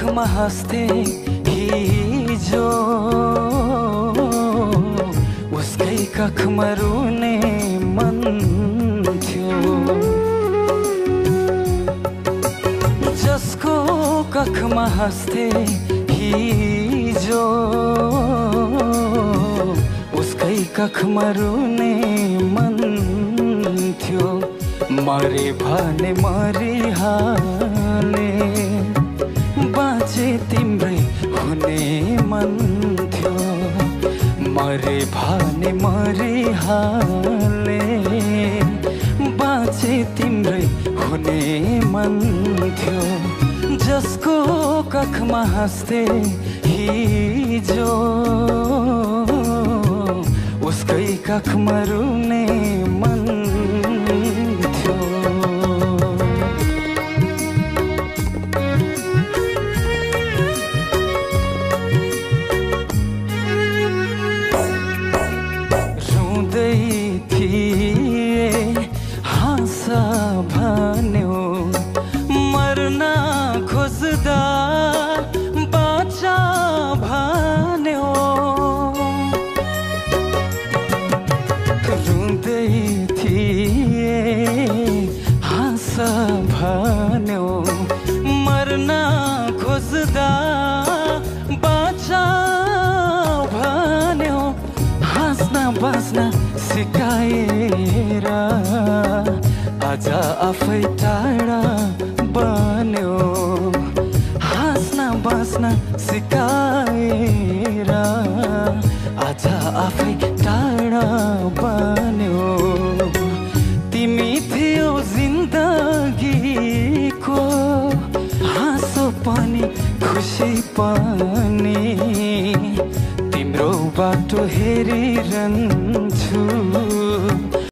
कखमा हाँस्थे हिजो उसकै कखमा रुने मन थियो। जसको कखमा हाँस्थे हिजो उसकै कखमा रुने मन थियो। मरे भने मरिहाले बाँचे तिम्रै हुने मन थियो। मरे भने मरिहाले बाँचे तिम्रै हुने मन थियो। जसको कखमा हाँस्थे हिजो उसकै कखमा रुने मन थियो। रुँदै थिए हाँस भन्यो मर्न खोज्दा बाचा भन्यो। रुँदै थिए हाँस भन्यो मर्न खोज्दा बाचा भन्यो। हाँस्न बाँच्न सिकाएर आज आफै टाढा बन्यो। हाँस्न बाँच्न सिकाएर आज आफै टाढा बन्यो। तिमी थियो जिन्दगीको हाँसो पनि खुसी पनि। तिम्रो बाटो हेरिरहन्छु